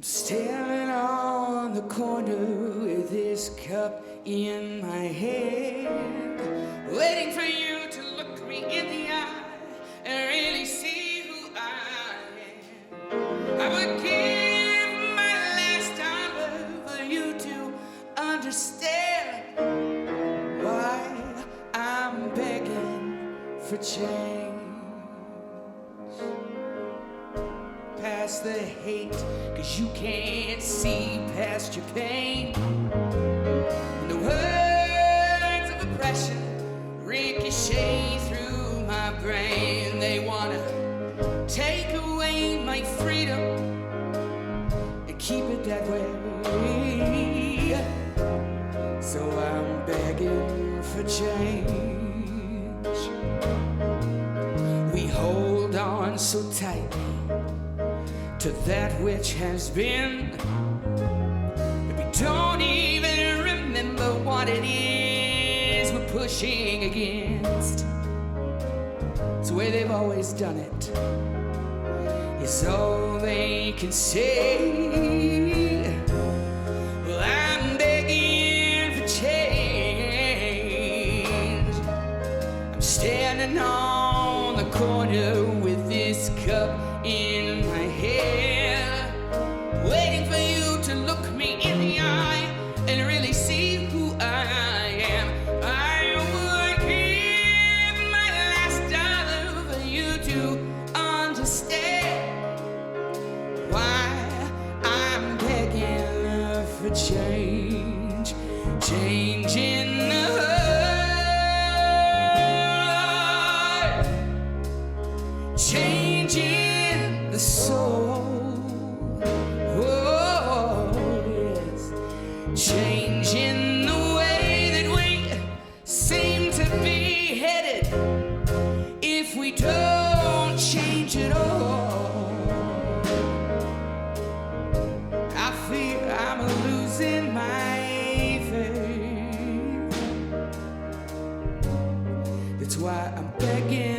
Standing on the corner with this cup in my hand, waiting for you to look me in the eye and really see who I am. I would give my last dollar for you to understand why I'm begging for change. Past the hate, 'cause you can't see past your pain. And the words of oppression ricochet through my brain. They wanna take away my freedom and keep it that way. So I'm begging for change. We hold on so tightly to that which has been, and we don't even remember what it is we're pushing against. It's the way they've always done it. It's all they can say. Well, I'm begging for change. I'm standing on the corner with this cup in my hand, waiting for you to look me in the eye and really see who I am. I would give my last dollar for you to understand why I'm begging for change. Change in the heart, change in the soul. Oh, yes. Change in the way that we seem to be headed if we don't change at all. I feel I'm losing my faith. That's why I'm begging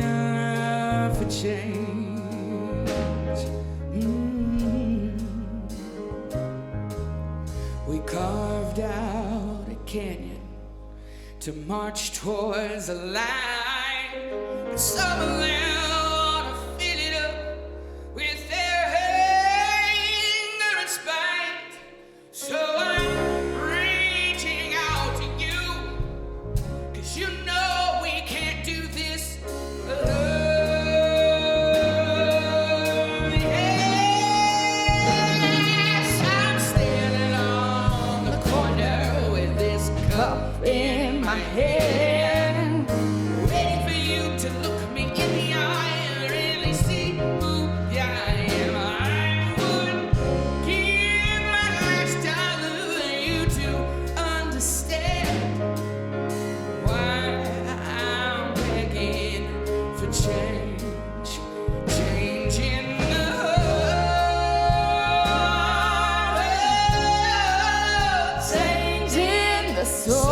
for change. We carved out a canyon to march towards a line, and some of them wanna fill it up with their anger and spite. So I'm reaching out to you, 'cause you know we can't do this alone. In my hand, waiting for you to look me in the eye and really see who I am. I would give my last dollar for you to understand why I'm begging for change. Change in the heart, change in the soul.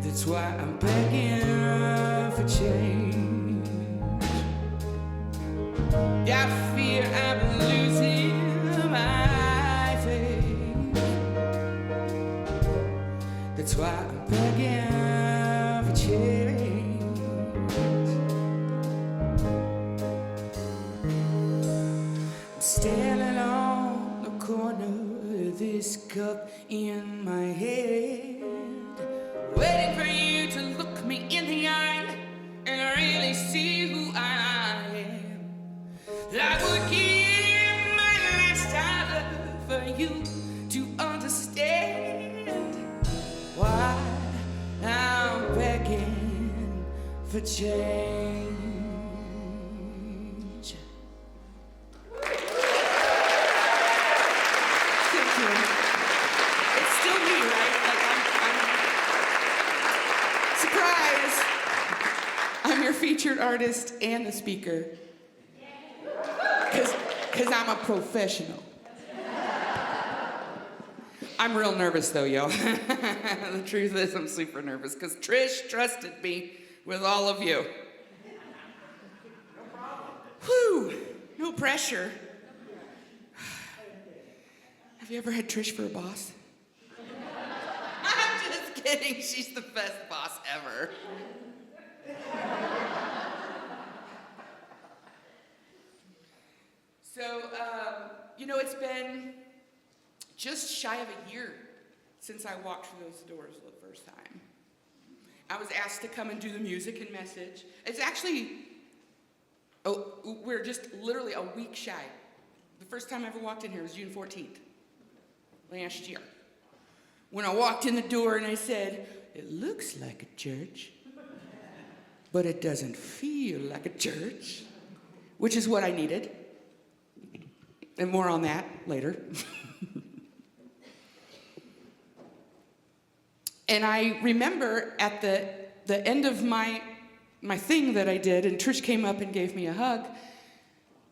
That's why I'm begging for change. I fear I'm losing my faith. That's why I'm begging for change. I'm standing on the corner with this cup in my hand, waiting for you to look me in the eye and really see who I am. I would give my last dollar for you to understand why I'm begging for change. Thank you. It's still me, right? Like I'm surprised. featured artist and the speaker. Because I'm a professional. I'm real nervous though, y'all. The truth is I'm super nervous because Trish trusted me with all of you. No problem. Whew, no pressure. Have you ever had Trish for a boss? I'm just kidding, she's the best boss ever. So, it's been just shy of a year since I walked through those doors the first time. I was asked to come and do the music and message. It's actually, we're just literally a week shy. The first time I ever walked in here was June 14th, last year. When I walked in the door and I said, it looks like a church, but it doesn't feel like a church, which is what I needed. And more on that later. And I remember at the end of my thing that I did, and Trish came up and gave me a hug,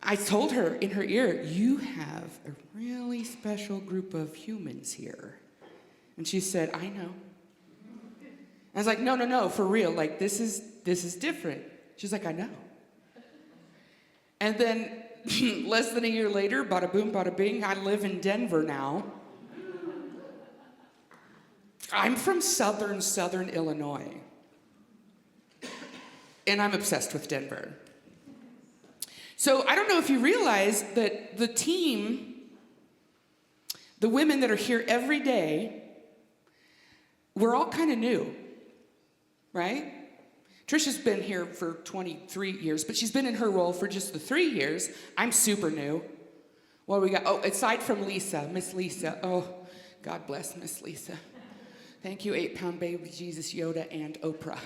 I told her in her ear, you have a really special group of humans here. And she said, I know. I was like, no, for real, like this is different. She's like, I know. And then less than a year later, bada boom, bada bing, I live in Denver now. I'm from southern Illinois. And I'm obsessed with Denver. So I don't know if you realize that the team, the women that are here every day, we're all kind of new, right? Trisha's been here for 23 years, but she's been in her role for just the 3 years. I'm super new. What do we got? Oh, aside from Lisa, Miss Lisa. Oh, God bless Miss Lisa. Thank you, 8-pound baby Jesus, Yoda, and Oprah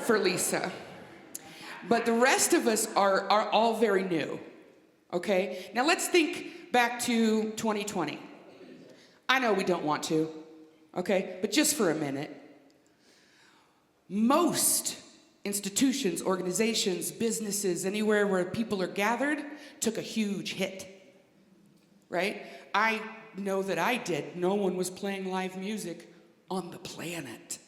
for Lisa. But the rest of us are all very new, okay? Now let's think back to 2020. I know we don't want to, okay? But just for a minute. Most institutions, organizations, businesses, anywhere where people are gathered, took a huge hit, right? I know that I did. No one was playing live music on the planet,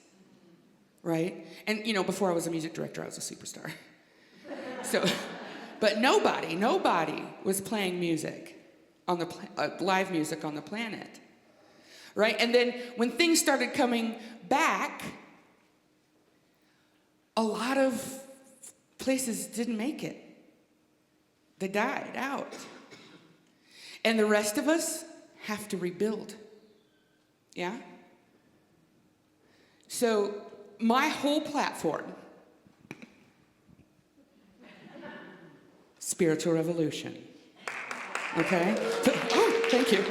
right? And, before I was a music director, I was a superstar. So, but nobody was playing music on the live music on the planet, right? And then when things started coming back, a lot of places didn't make it. They died out. And the rest of us have to rebuild. Yeah? So my whole platform, spiritual revolution. Okay? So, thank you.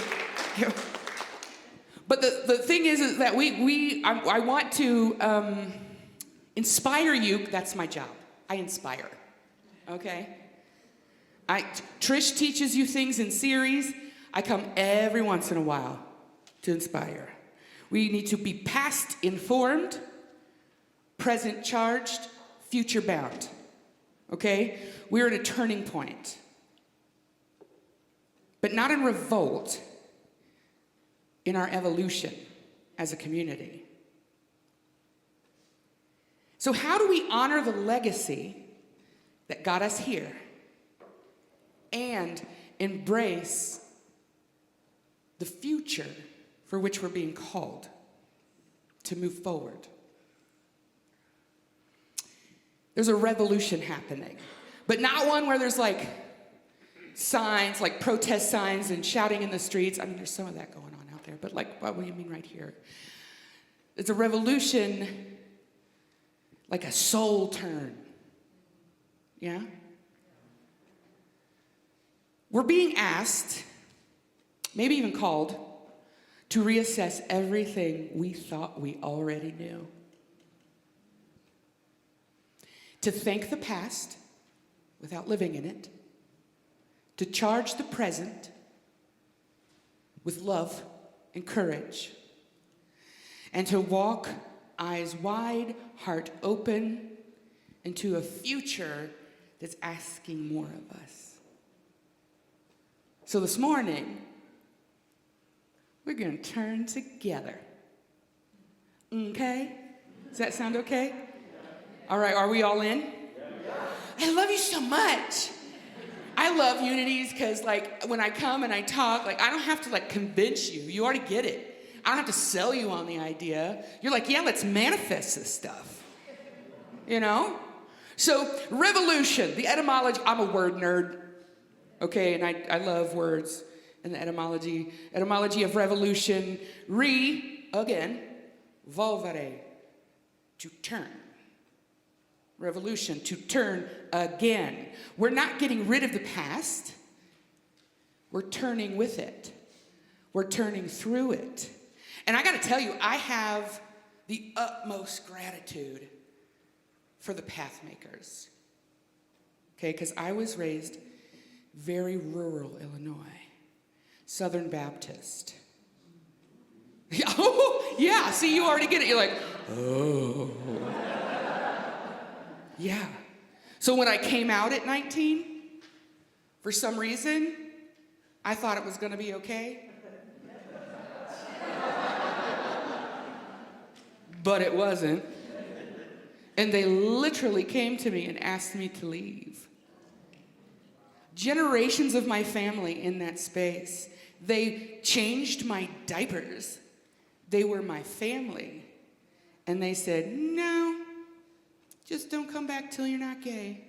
But the thing is that I want to inspire you. That's my job. I inspire. Okay? Trish teaches you things in series. I come every once in a while to inspire. We need to be past informed, present charged, future bound. Okay? We're at a turning point. But not in revolt, in our evolution as a community. So how do we honor the legacy that got us here and embrace the future for which we're being called to move forward? There's a revolution happening, but not one where there's like signs, like protest signs and shouting in the streets. I mean, there's some of that going on out there, but like, what do you mean right here? It's a revolution, like a soul turn. Yeah? We're being asked, maybe even called, to reassess everything we thought we already knew. To thank the past without living in it. To charge the present with love and courage. And to walk eyes wide, heart open, into a future that's asking more of us. So this morning, we're going to turn together. Okay? Does that sound okay? All right, are we all in? I love you so much. I love unities because, like, when I come and I talk, like, I don't have to, like, convince you. You already get it. I don't have to sell you on the idea. You're like, yeah, let's manifest this stuff. You know? So, revolution, the etymology, I'm a word nerd, okay, and I love words and the etymology. Etymology of revolution, again, volvere, to turn. Revolution, to turn again. We're not getting rid of the past. We're turning with it. We're turning through it. And I got to tell you, I have the utmost gratitude for the path makers. Okay, because I was raised very rural Illinois, Southern Baptist. Oh, yeah, see, you already get it. You're like, oh. Yeah. So when I came out at 19, for some reason, I thought it was going to be okay. But it wasn't. And they literally came to me and asked me to leave. Generations of my family in that space, they changed my diapers. They were my family. And they said, no, just don't come back till you're not gay.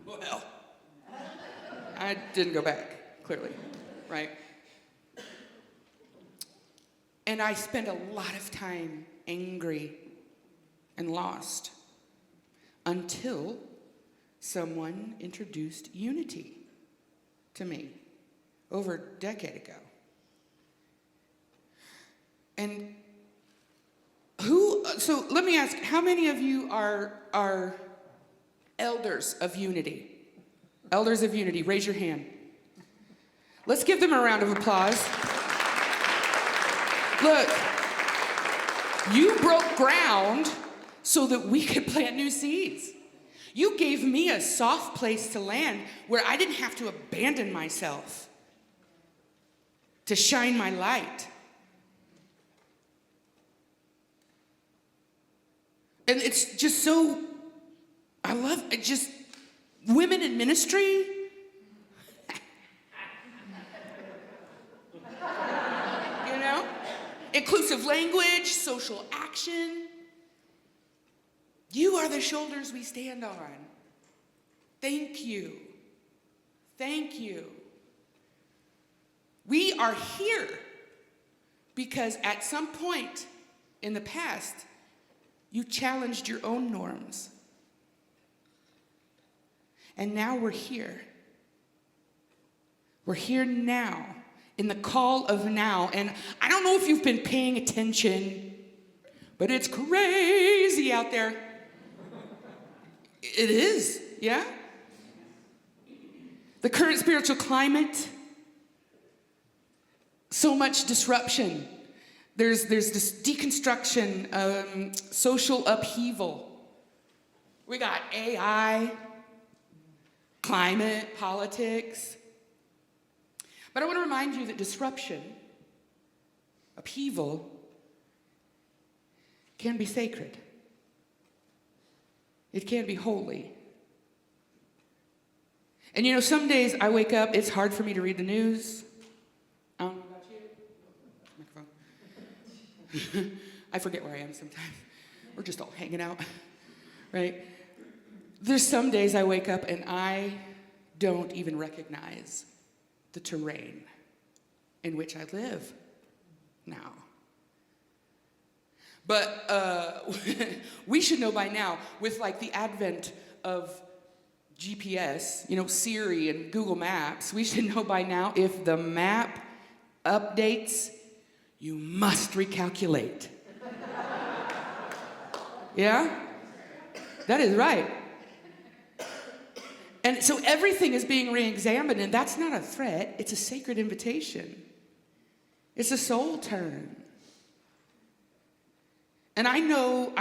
Well, I didn't go back, clearly, right? And I spent a lot of time angry and lost until someone introduced unity to me over a decade ago. And so let me ask, how many of you are elders of unity? Elders of unity, raise your hand. Let's give them a round of applause. Look, you broke ground so that we could plant new seeds. You gave me a soft place to land where I didn't have to abandon myself to shine my light. And it's just so, I love it. Just women in ministry. You know? Inclusive language, social action. You are the shoulders we stand on. Thank you. Thank you. We are here because at some point in the past, you challenged your own norms. And now we're here. We're here now, in the call of now. And I don't know if you've been paying attention, but it's crazy out there. It is, yeah? The current spiritual climate, so much disruption. There's this deconstruction, social upheaval. We got AI, climate, politics. But I want to remind you that disruption, upheaval, can be sacred. It can be holy. And you know, some days I wake up, it's hard for me to read the news. I don't know about you. Microphone. I forget where I am sometimes. We're just all hanging out, right? There's some days I wake up and I don't even recognize the terrain in which I live now. But we should know by now, with like the advent of GPS, you know, Siri and Google Maps, we should know by now if the map updates, you must recalculate. Yeah? That is right. And so everything is being re-examined, and that's not a threat, it's a sacred invitation. It's a soul turn. And I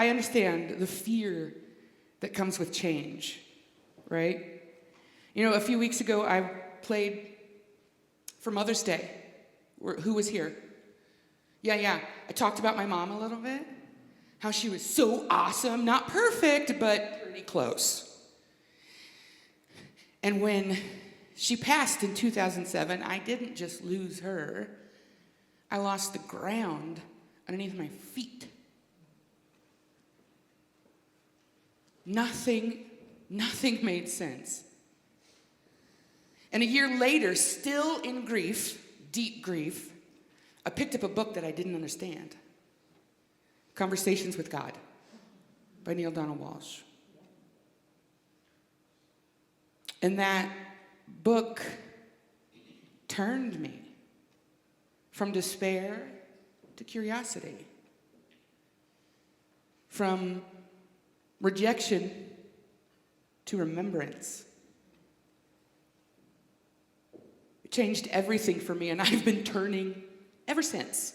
understand the fear that comes with change, right? You know, a few weeks ago, I played for Mother's Day. Who was here? Yeah. I talked about my mom a little bit. How she was so awesome, not perfect, but pretty close. And when she passed in 2007, I didn't just lose her. I lost the ground underneath my feet. Nothing made sense. And a year later, still in grief, deep grief, I picked up a book that I didn't understand. Conversations with God by Neil Donald Walsh. And that book turned me from despair to curiosity, from rejection to remembrance. It changed everything for me, and I've been turning ever since.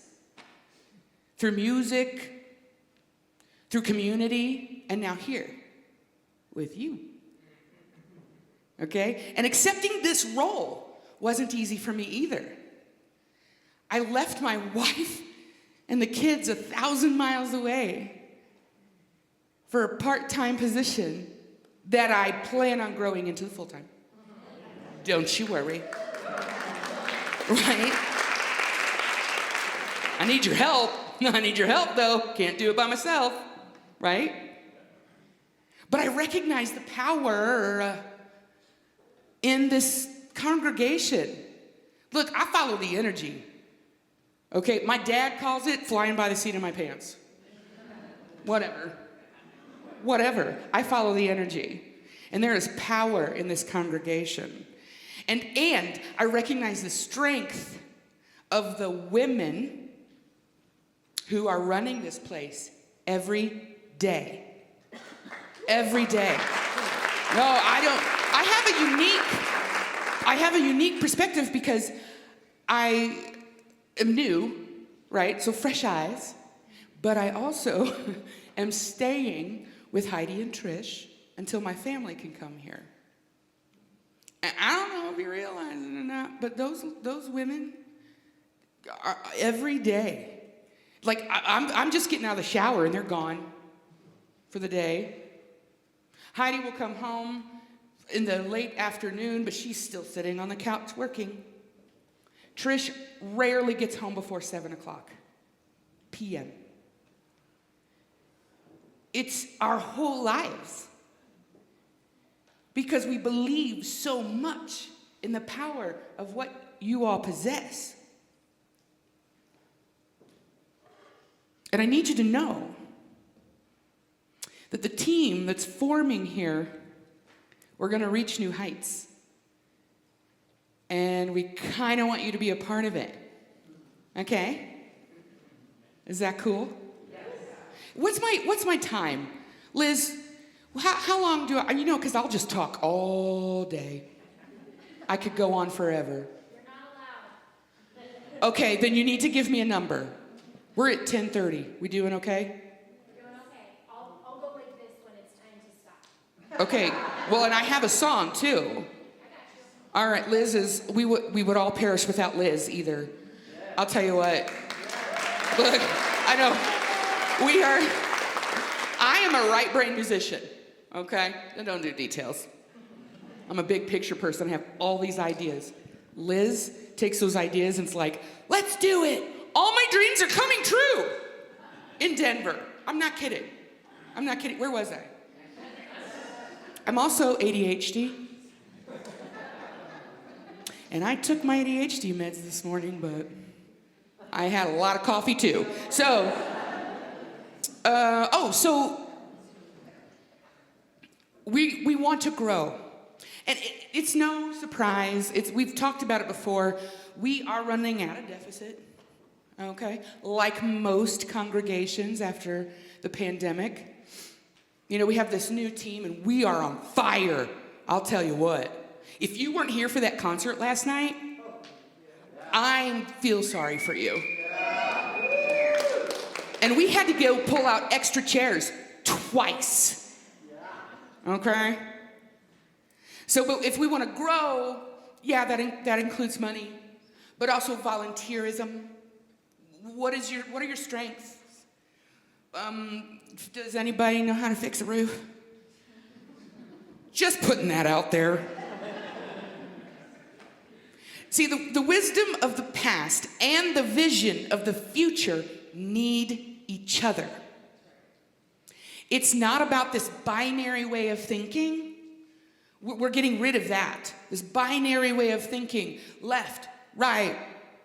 Through music, through community, and now here with you. Okay? And accepting this role wasn't easy for me either. I left my wife and the kids 1,000 miles away for a part-time position that I plan on growing into full-time. Don't you worry. Right? I need your help. I need your help, though. Can't do it by myself. Right? But I recognize the power in this congregation. Look, I follow the energy. Okay? My dad calls it flying by the seat of my pants. Whatever. I follow the energy. And there is power in this congregation. And I recognize the strength of the women who are running this place every day. Every day. No, I don't. I have a unique perspective because I am new, right? So fresh eyes. But I also am staying with Heidi and Trish until my family can come here. And I don't know if you realize it or not, but those women are every day. Like, I'm just getting out of the shower and they're gone for the day. Heidi will come home in the late afternoon, but she's still sitting on the couch working. Trish rarely gets home before 7 o'clock p.m. It's our whole lives. Because we believe so much in the power of what you all possess. And I need you to know that the team that's forming here, we're going to reach new heights. And we kind of want you to be a part of it. Okay? Is that cool? Yes. What's my time? Liz, how long do I, because I'll just talk all day. I could go on forever. You're not allowed. Okay, then you need to give me a number. We're at 10:30. We doing okay? We're doing okay. I'll go like this when it's time to stop. Okay, well, and I have a song too. I got you. All right, we would all perish without Liz either. I'll tell you what. Look, I know, I am a right brain musician, okay? I don't do details. I'm a big picture person. I have all these ideas. Liz takes those ideas and it's like, let's do it. All my dreams are coming true in Denver. I'm not kidding. Where was I? I'm also ADHD. And I took my ADHD meds this morning, but I had a lot of coffee too. So, we want to grow. And it's no surprise. We've talked about it before. We are running at a deficit, okay? Like most congregations after the pandemic. We have this new team and we are on fire. I'll tell you what. If you weren't here for that concert last night, I feel sorry for you. And we had to go pull out extra chairs twice. Okay? So but if we want to grow, yeah, that includes money, but also volunteerism. What are your strengths? Does anybody know how to fix a roof? Just putting that out there. See, the wisdom of the past and the vision of the future need each other. It's not about this binary way of thinking. We're getting rid of that. This binary way of thinking. Left, right,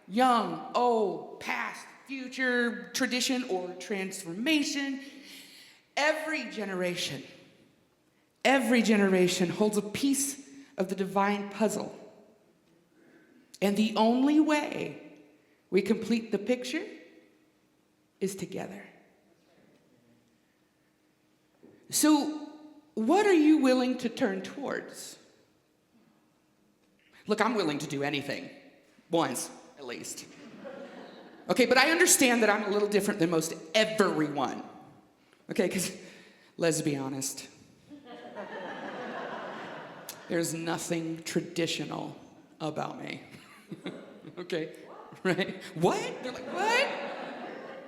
young, old, past, future, tradition, or transformation. Every generation holds a piece of the divine puzzle. And the only way we complete the picture is together. So, what are you willing to turn towards? Look, I'm willing to do anything. Once, at least. Okay, but I understand that I'm a little different than most everyone. Okay, because let's be honest. There's nothing traditional about me. Okay, right? What? They're like, what?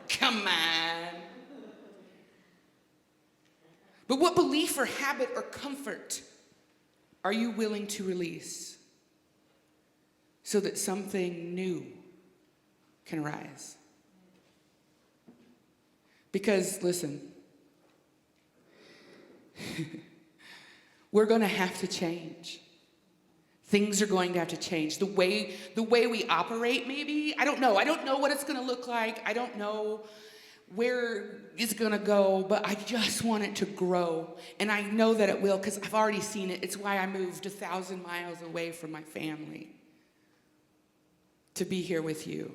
Come on. But what belief or habit or comfort are you willing to release so that something new can rise? Because, listen, we're going to have to change. Things are going to have to change. The way we operate, maybe. I don't know. I don't know what it's going to look like. I don't know where it's going to go, but I just want it to grow. And I know that it will because I've already seen it. It's why I moved 1,000 miles away from my family to be here with you.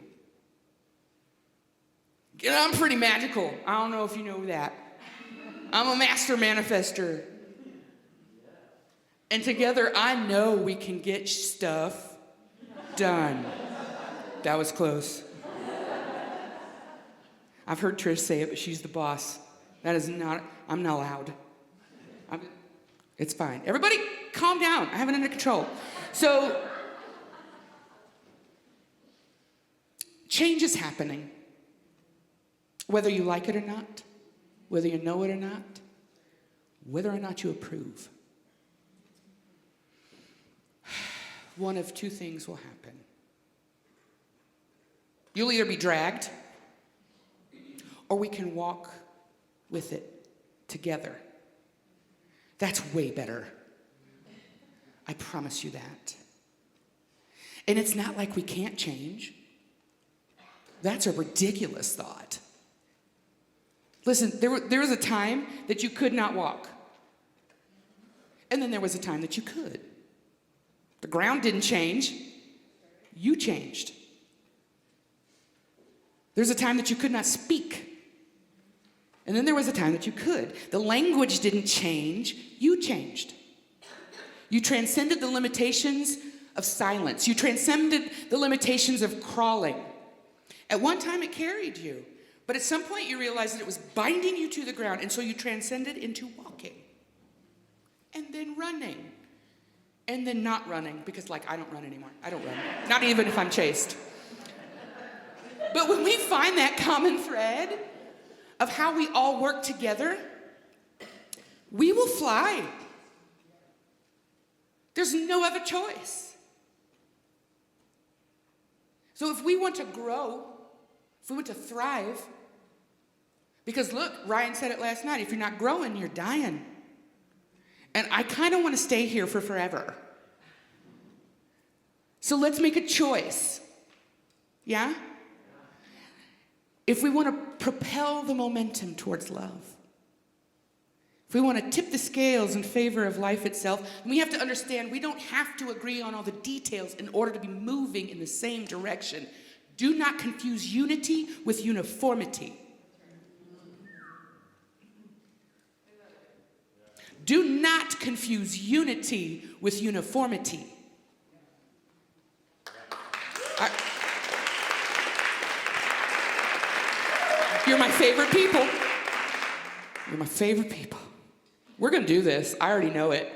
I'm pretty magical. I don't know if you know that. I'm a master manifester. And together, I know we can get stuff done. That was close. I've heard Trish say it, but she's the boss. That is not, I'm not allowed. It's fine. Everybody, calm down. I have it under control. So, change is happening. Whether you like it or not, whether you know it or not, whether or not you approve. One of two things will happen. You'll either be dragged, or we can walk with it together. That's way better. I promise you that. And it's not like we can't change. That's a ridiculous thought. Listen, there was a time that you could not walk. And then there was a time that you could. The ground didn't change. You changed. There's a time that you could not speak. And then there was a time that you could. The language didn't change. You changed. You transcended the limitations of silence. You transcended the limitations of crawling. At one time, it carried you. But at some point, you realized that it was binding you to the ground. And so you transcended into walking. And then running. And then not running. Because, I don't run anymore. I don't run. Not even if I'm chased. But when we find that common thread of how we all work together, we will fly. There's no other choice. So if we want to grow, if we want to thrive, because look, Ryan said it last night, if you're not growing, you're dying. And I kind of want to stay here for forever. So let's make a choice. Yeah? If we want to propel the momentum towards love, if we want to tip the scales in favor of life itself, then we have to understand we don't have to agree on all the details in order to be moving in the same direction. Do not confuse unity with uniformity. Do not confuse unity with uniformity. You're my favorite people. You're my favorite people. We're going to do this. I already know it.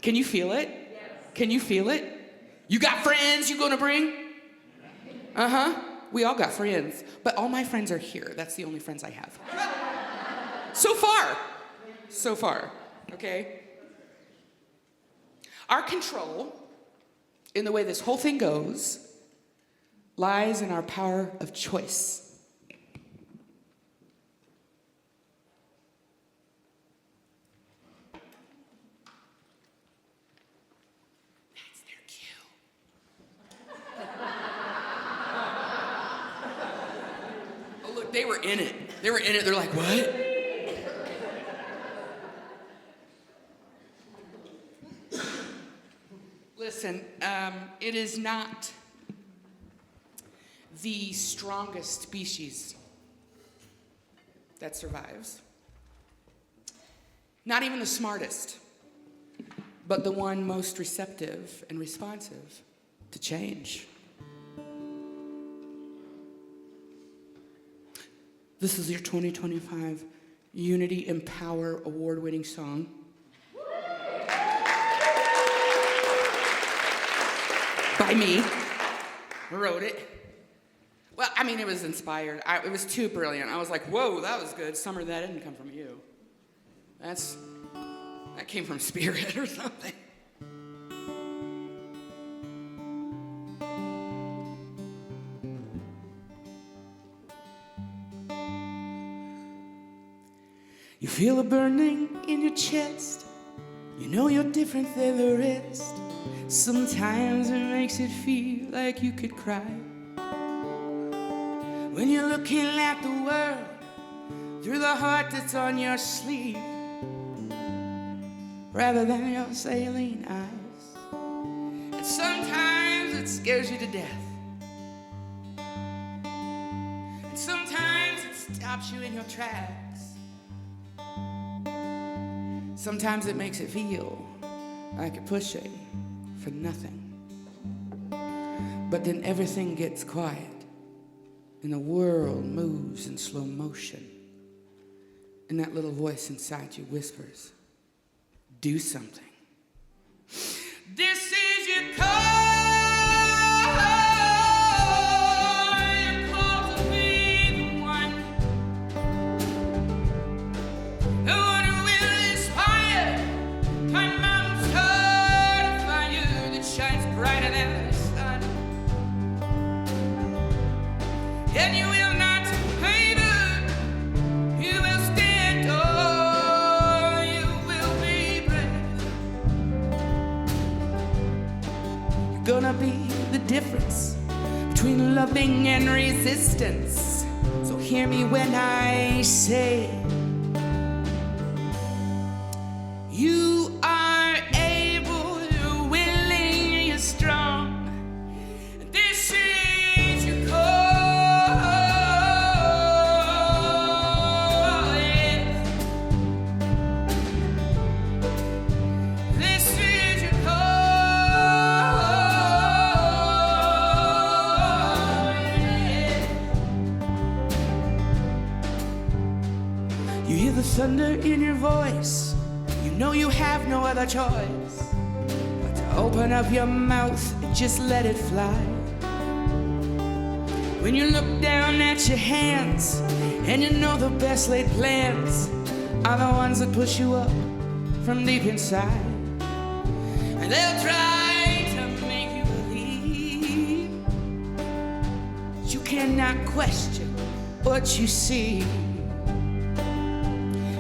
Can you feel it? Yes. Can you feel it? You got friends you going to bring? Uh-huh. We all got friends. But all my friends are here. That's the only friends I have. So far. So far. Okay? Our control in the way this whole thing goes lies in our power of choice. That's their cue. Oh, look, they were in it. They were in it. They're like, what? Listen, it is not the strongest species that survives. Not even the smartest, but the one most receptive and responsive to change. This is your 2025 Unity Empower award-winning song. By me. I wrote it. Well, I mean, it was inspired. It was too brilliant. I was like, whoa, that was good. Summer, that didn't come from you. That came from spirit or something. You feel a burning in your chest. You know you're different than the rest. Sometimes it makes it feel like you could cry. When you're looking at the world through the heart that's on your sleeve, rather than your saline eyes. And sometimes it scares you to death. And sometimes it stops you in your tracks. Sometimes it makes it feel like you're pushing for nothing. But then everything gets quiet and the world moves in slow motion. And that little voice inside you whispers, do something. This is your call. Your call to be the one. The one who will inspire. Climb mountains tall to find you that shines brighter than the sun. And you will not waver. You will stand tall. You will be brave. You're gonna be the difference between loving and resistance. So hear me when I say, you are able, you're willing, you're strong. This is your call. Yes. This is your call. Yes. You hear the thunder in your voice. You know you have no other choice but to open up your mouth and just let it fly. When you look down at your hands and you know the best laid plans are the ones that push you up from deep inside. And they'll try to make you believe that you cannot question what you see,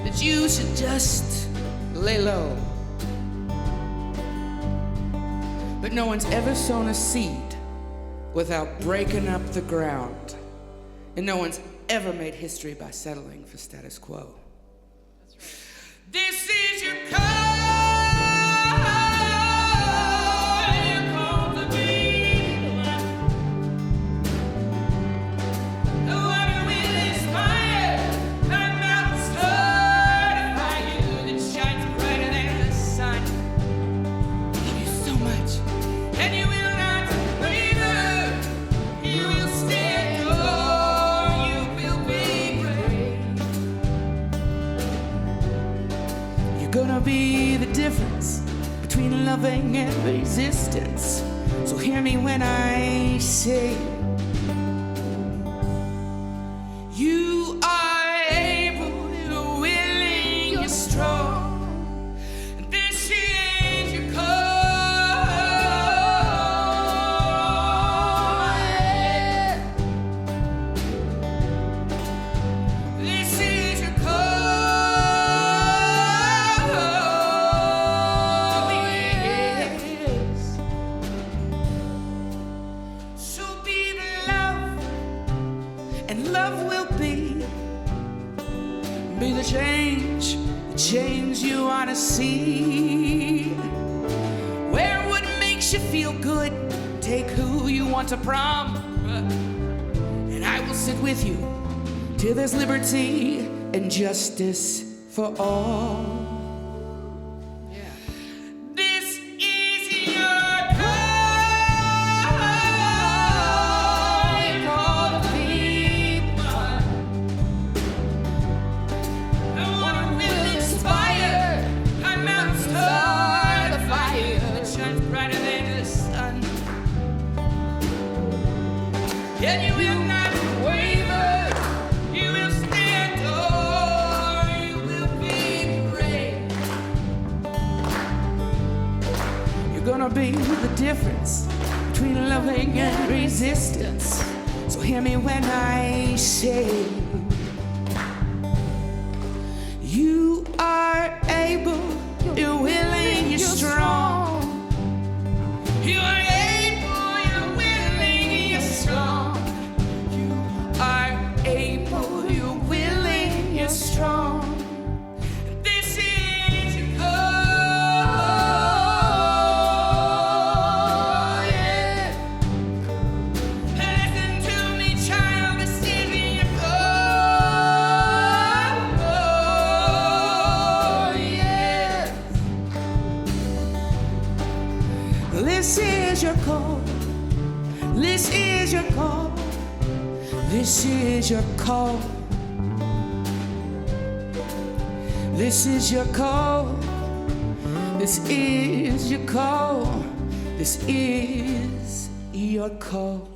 that you should just lay low. But no one's ever sown a seed without breaking up the ground. And no one's ever made history by settling for status quo. That's right. This is your call. You're called to be the one. The one who will inspire. Climb mountains tall to find you that shines brighter than the sun. Love you so much, and you will not waver. You will stand tall. You will be brave. gonna be the difference between loving and resistance. So hear me when I say, you are able, you're willing, you're strong. This is your call. This is your call. Yes. So be the love, and love will be the change you wanna see. Where what makes you feel good, take who you want to prom, and I will sit with you till there's liberty and justice for all. This is your call. You call to be one. The one will inspire. I'm out to start a fire that shines brighter than the sun. And you will not waver. You will stand tall. You will be brave. You're gonna be the difference between loving and resistance. So hear me when I say, you are able, you're willing, you're strong. You are able, you're willing, you're strong. You are able, you're willing, you're strong. This is your call. Yeah. Listen to me, child, this is your call. Yeah. This is your call. This is your call. This is your call. This is your call. This is your call. This is your call.